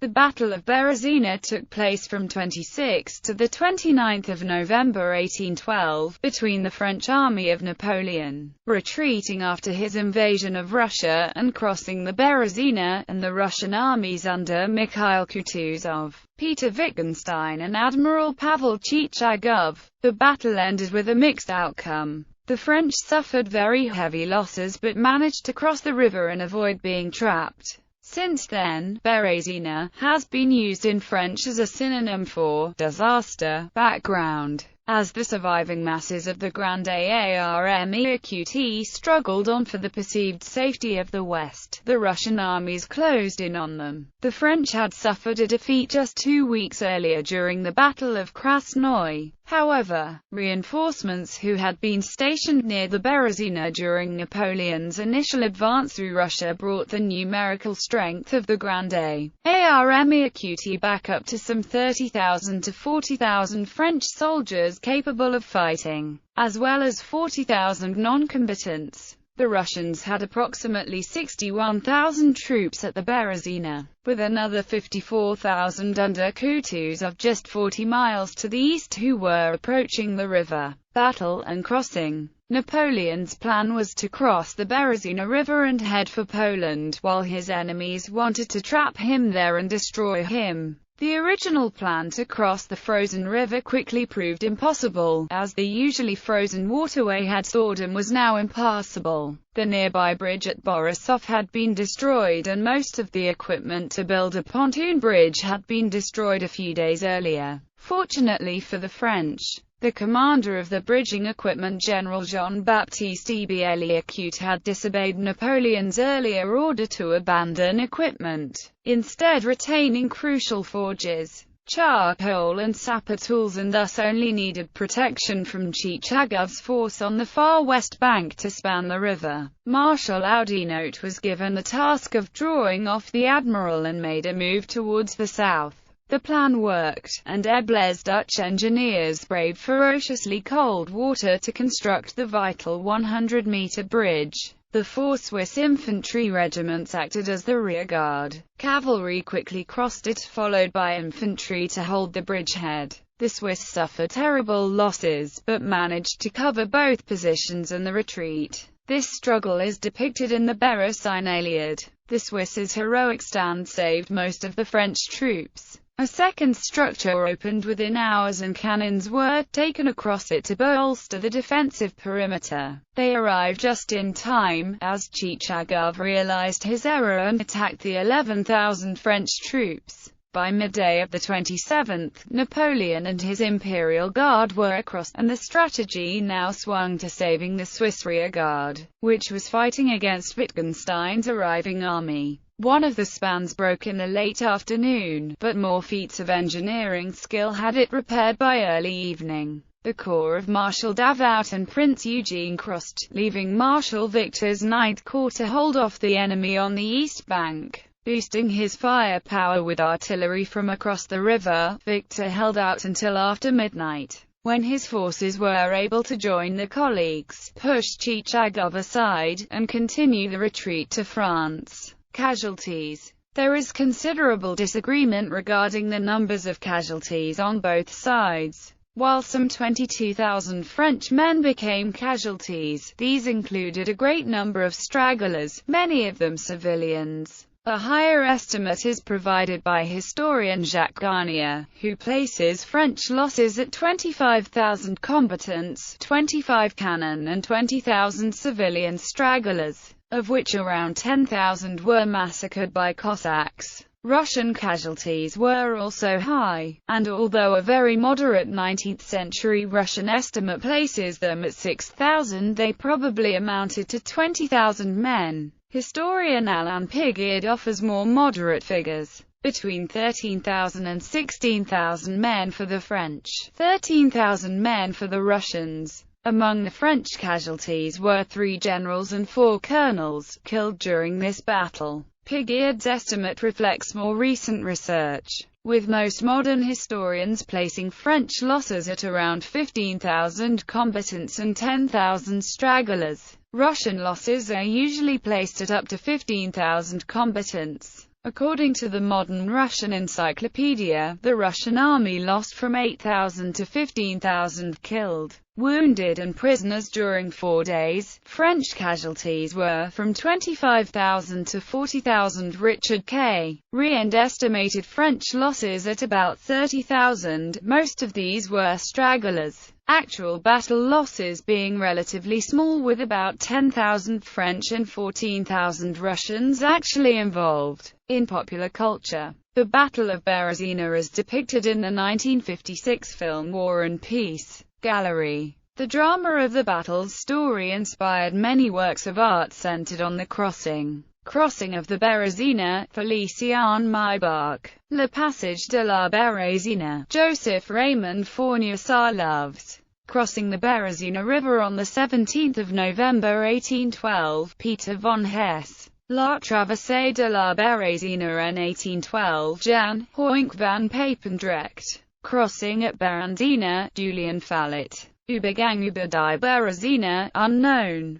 The Battle of Berezina took place from 26 to 29 November 1812, between the French army of Napoleon, retreating after his invasion of Russia and crossing the Berezina, and the Russian armies under Mikhail Kutuzov, Peter Wittgenstein and Admiral Pavel Chichagov. The battle ended with a mixed outcome. The French suffered very heavy losses but managed to cross the river and avoid being trapped. Since then, Berezina has been used in French as a synonym for disaster background. As the surviving masses of the Grande Armée Equute struggled on for the perceived safety of the West, the Russian armies closed in on them. The French had suffered a defeat just 2 weeks earlier during the Battle of Krasnoye. However, reinforcements who had been stationed near the Berezina during Napoleon's initial advance through Russia brought the numerical strength of the Grande Armée Equute back up to some 30,000 to 40,000 French soldiers capable of fighting, as well as 40,000 non-combatants. The Russians had approximately 61,000 troops at the Berezina, with another 54,000 under Kutuzov just 40 miles to the east who were approaching the river. Battle and crossing. Napoleon's plan was to cross the Berezina River and head for Poland, while his enemies wanted to trap him there and destroy him. The original plan to cross the frozen river quickly proved impossible, as the usually frozen waterway had thawed and was now impassable. The nearby bridge at Borisov had been destroyed and most of the equipment to build a pontoon bridge had been destroyed a few days earlier. Fortunately for the French, the commander of the bridging equipment, General Jean-Baptiste Bélier, had disobeyed Napoleon's earlier order to abandon equipment, instead retaining crucial forges, charcoal and sapper tools, and thus only needed protection from Chichagov's force on the far west bank to span the river. Marshal Oudinot was given the task of drawing off the admiral and made a move towards the south. The plan worked, and Eble's Dutch engineers braved ferociously cold water to construct the vital 100-meter bridge. The 4 Swiss infantry regiments acted as the rear guard. Cavalry quickly crossed it, followed by infantry to hold the bridgehead. The Swiss suffered terrible losses, but managed to cover both positions and the retreat. This struggle is depicted in the Berezina Iliad. The Swiss' heroic stand saved most of the French troops. A second structure opened within hours and cannons were taken across it to bolster the defensive perimeter. They arrived just in time, as Chichagov realized his error and attacked the 11,000 French troops. By midday of the 27th, Napoleon and his Imperial Guard were across, and the strategy now swung to saving the Swiss rear guard, which was fighting against Wittgenstein's arriving army. One of the spans broke in the late afternoon, but more feats of engineering skill had it repaired by early evening. The corps of Marshal Davout and Prince Eugene crossed, leaving Marshal Victor's Ninth Corps to hold off the enemy on the east bank. Boosting his firepower with artillery from across the river, Victor held out until after midnight, when his forces were able to join their colleagues, push Chichagov aside, and continue the retreat to France. Casualties. There is considerable disagreement regarding the numbers of casualties on both sides. While some 22,000 French men became casualties, these included a great number of stragglers, many of them civilians. A higher estimate is provided by historian Jacques Garnier, who places French losses at 25,000 combatants, 25 cannon and 20,000 civilian stragglers, of which around 10,000 were massacred by Cossacks. Russian casualties were also high, and although a very moderate 19th-century Russian estimate places them at 6,000, they probably amounted to 20,000 men. Historian Alain Piguet offers more moderate figures, between 13,000 and 16,000 men for the French, 13,000 men for the Russians. Among the French casualties were 3 generals and 4 colonels, killed during this battle. Piguet's estimate reflects more recent research, with most modern historians placing French losses at around 15,000 combatants and 10,000 stragglers. Russian losses are usually placed at up to 15,000 combatants. According to the Modern Russian Encyclopedia, the Russian army lost from 8,000 to 15,000 killed, wounded and prisoners during 4 days. French casualties were from 25,000 to 40,000. Richard K. Riand estimated French losses at about 30,000, most of these were stragglers. Actual battle losses being relatively small, with about 10,000 French and 14,000 Russians actually involved. In popular culture, the Battle of Berezina is depicted in the 1956 film War and Peace. Gallery. The drama of the battle's story inspired many works of art centered on the crossing of the Berezina. Félicien Maybach. Le Passage de la Berezina. Joseph Raymond Fournier Loves. Crossing the Berezina River on 17 November 1812. Peter von Hesse. La Traversée de la Berezina en 1812. Jan Hoink van Papendrecht. Crossing at Berezina. Julian Fallet. Übergang über die Berezina, unknown.